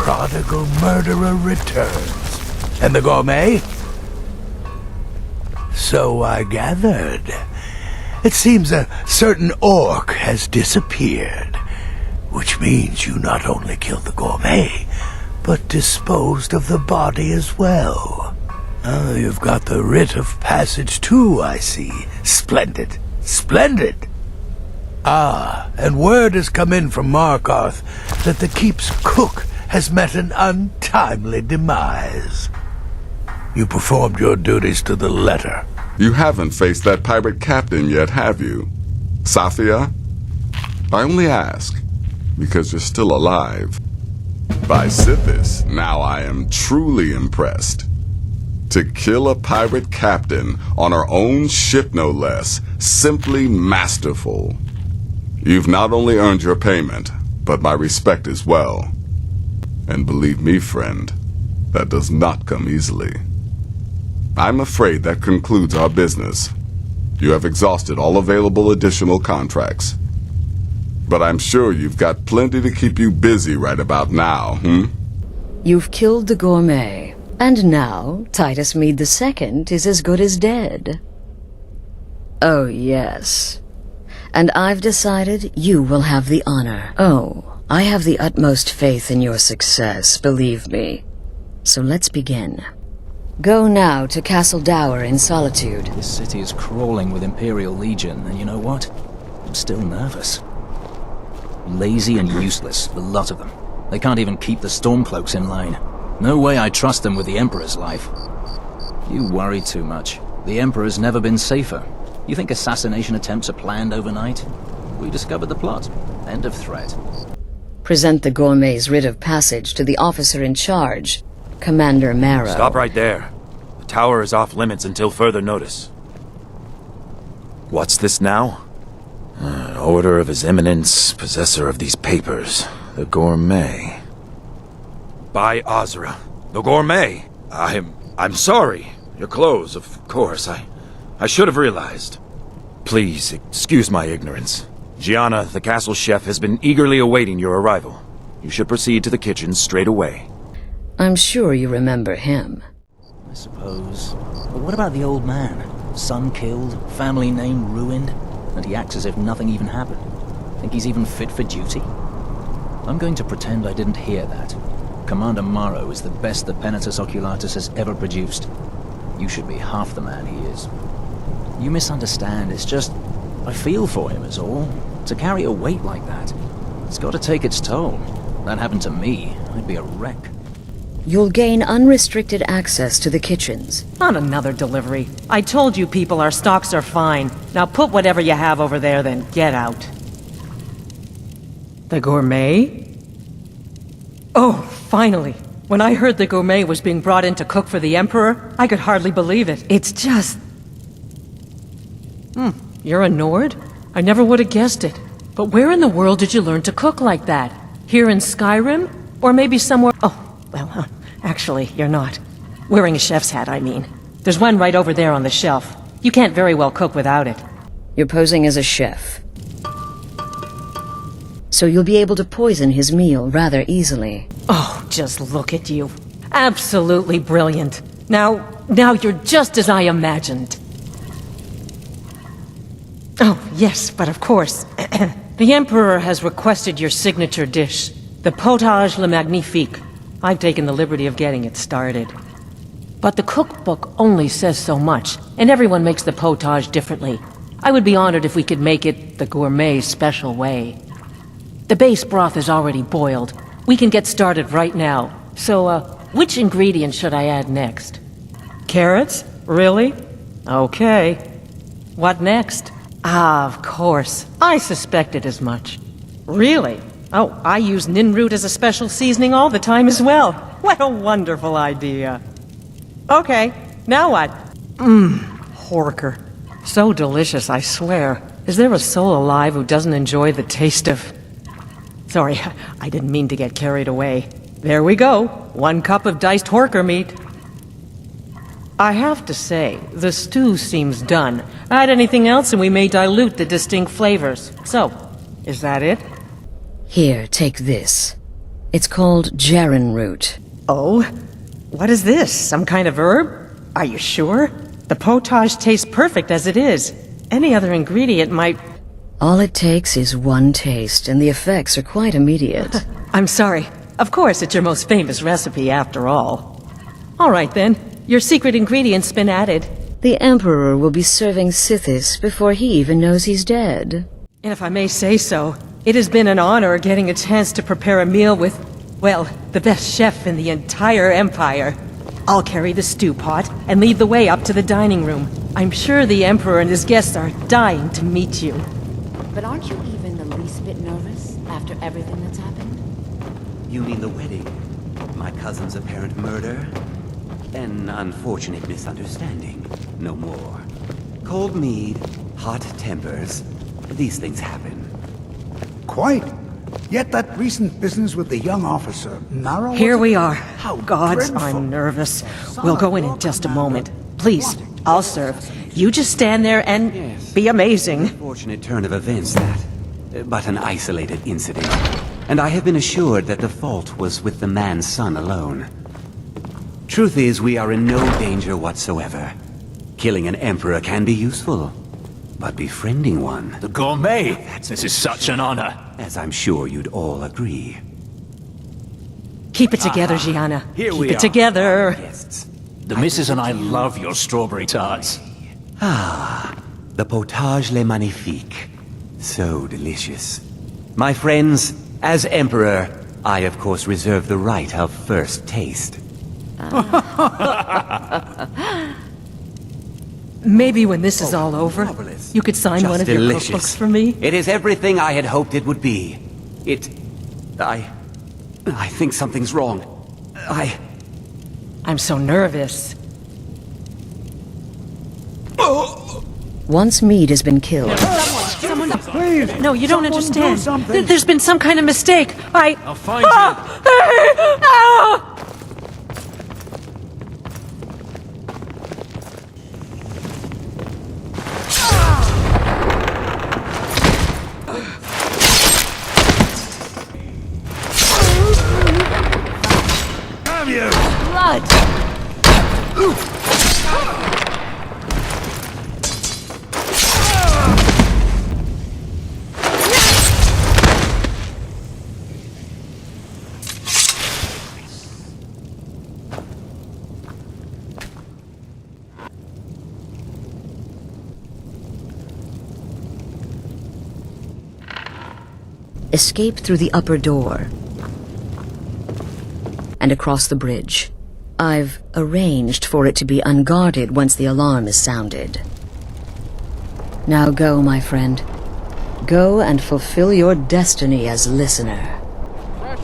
prodigal murderer returns. And the gourmet? So I gathered. It seems a certain orc has disappeared, which means you not only killed the gourmet, but disposed of the body as well. You've got the writ of passage too, I see. Splendid. Splendid! Ah, and word has come in from Markarth that the keep's cook has met an untimely demise. You performed your duties to the letter. You haven't faced that pirate captain yet, have you? Safia? I only ask because you're still alive. By Sithis, now I am truly impressed. To kill a pirate captain on our own ship, no less, simply masterful. You've not only earned your payment, but my respect as well. And believe me, friend, that does not come easily. I'm afraid that concludes our business. You have exhausted all available additional contracts. But I'm sure you've got plenty to keep you busy right about now, You've killed the gourmet, and now Titus Mead II is as good as dead. Oh, yes. And I've decided you will have the honor. Oh, I have the utmost faith in your success, believe me. So let's begin. Go now to Castle Dower in Solitude. This city is crawling with Imperial Legion, and you know what? I'm still nervous. Lazy and useless, the lot of them. They can't even keep the Stormcloaks in line. No way I trust them with the Emperor's life. You worry too much. The Emperor's never been safer. You think assassination attempts are planned overnight? We discovered the plot. End of threat. Present the gourmet's writ of passage to the officer in charge, Commander Marrow. Stop right there. The tower is off limits until further notice. What's this now? An order of His Eminence, possessor of these papers, the gourmet. By Azra, the gourmet. I'm sorry. Your clothes, of course. I should have realized. Please, excuse my ignorance. Gianna, the castle chef, has been eagerly awaiting your arrival. You should proceed to the kitchen straight away. I'm sure you remember him. I suppose. But what about the old man? Son killed, family name ruined, and he acts as if nothing even happened. Think he's even fit for duty? I'm going to pretend I didn't hear that. Commander Marrow is the best the Penitus Oculatus has ever produced. You should be half the man he is. You misunderstand, it's just... I feel for him is all. To carry a weight like that, it's got to take its toll. That happened to me, I'd be a wreck. You'll gain unrestricted access to the kitchens. Not another delivery. I told you people our stocks are fine. Now put whatever you have over there, then get out. The gourmet? Oh, finally. When I heard the gourmet was being brought in to cook for the Emperor, I could hardly believe it. It's just... You're a Nord? I never would have guessed it. But where in the world did you learn to cook like that? Here in Skyrim? Or maybe somewhere... Oh, well, actually, you're not. Wearing a chef's hat, I mean. There's one right over there on the shelf. You can't very well cook without it. You're posing as a chef. So you'll be able to poison his meal rather easily. Oh, just look at you. Absolutely brilliant. Now you're just as I imagined. Oh, yes, but of course. The Emperor has requested your signature dish, the Potage le Magnifique. I've taken the liberty of getting it started. But the cookbook only says so much, and everyone makes the potage differently. I would be honored if we could make it the gourmet's special way. The base broth is already boiled. We can get started right now. So, which ingredient should I add next? Carrots? Really? Okay. What next? Ah, of course. I suspected as much. Really? Oh, I use ninroot as a special seasoning all the time as well. What a wonderful idea. Okay, now what? Horker. So delicious, I swear. Is there a soul alive who doesn't enjoy the taste of... Sorry, I didn't mean to get carried away. There we go. 1 cup of diced horker meat. I have to say, the stew seems done. Add anything else and we may dilute the distinct flavors. So, is that it? Here, take this. It's called Jaren root. Oh? What is this? Some kind of herb? Are you sure? The potage tastes perfect as it is. Any other ingredient might... All it takes is one taste, and the effects are quite immediate. I'm sorry. Of course, it's your most famous recipe after all. All right then. Your secret ingredient's been added. The Emperor will be serving Sithis before he even knows he's dead. And if I may say so, it has been an honor getting a chance to prepare a meal with, well, the best chef in the entire Empire. I'll carry the stew pot and lead the way up to the dining room. I'm sure the Emperor and his guests are dying to meet you. But aren't you even the least bit nervous after everything that's happened? You mean the wedding? My cousin's apparent murder? An unfortunate misunderstanding. No more. Cold mead, hot tempers. These things happen. Quite. Yet that recent business with the young officer, Nara... Here we are. How Gods, dreadful. I'm nervous. We'll go in just a moment. Please, I'll serve. You just stand there and be amazing. Fortunate turn of events, that. But an isolated incident. And I have been assured that the fault was with the man's son alone. Truth is, we are in no danger whatsoever. Killing an emperor can be useful. But befriending one, The gourmet! This is such an honor. as I'm sure you'd all agree. Keep it together, Gianna. Here Keep we it are. together. Guests. The missus and I love your strawberry tarts. The potage le magnifique. So delicious. My friends, as Emperor, I of course reserve the right of first taste. Maybe when this is all over, Marvelous. you could sign Just one of your delicious. cookbooks for me. It is everything I had hoped it would be. I think something's wrong. I'm so nervous. Once Mead has been killed, Please! No, you don't Someone do understand. something. There's been some kind of mistake. I'll find you. Ah! Have you? escape through the upper door and across the bridge. I've arranged for it to be unguarded once the alarm is sounded. Now go, my friend. Go and fulfill your destiny as listener.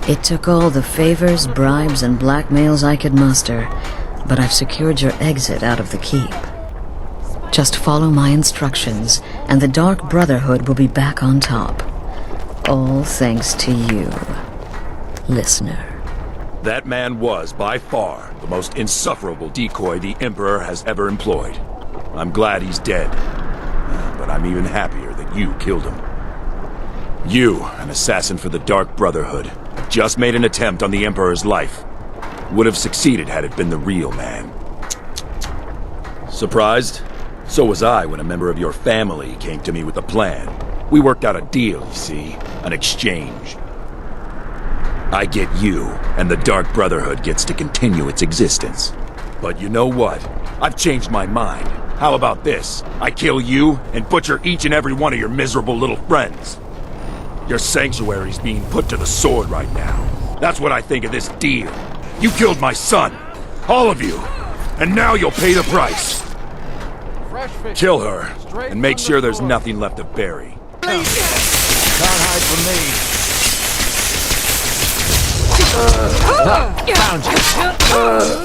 It took all the favors, bribes, and blackmails I could muster, but I've secured your exit out of the keep. Just follow my instructions, and the Dark Brotherhood will be back on top. All thanks to you, listener. That man was, by far, the most insufferable decoy the Emperor has ever employed. I'm glad he's dead, but I'm even happier that you killed him. You, an assassin for the Dark Brotherhood, just made an attempt on the Emperor's life. Would have succeeded had it been the real man. Surprised? So was I when a member of your family came to me with a plan. We worked out a deal, you see, an exchange. I get you, and the Dark Brotherhood gets to continue its existence. But you know what? I've changed my mind. How about this? I kill you, and butcher each and every one of your miserable little friends. Your sanctuary's being put to the sword right now. That's what I think of this deal. You killed my son. All of you. And now you'll pay the price. Kill her, and make sure there's nothing left to bury. Can't hide from me. Found you.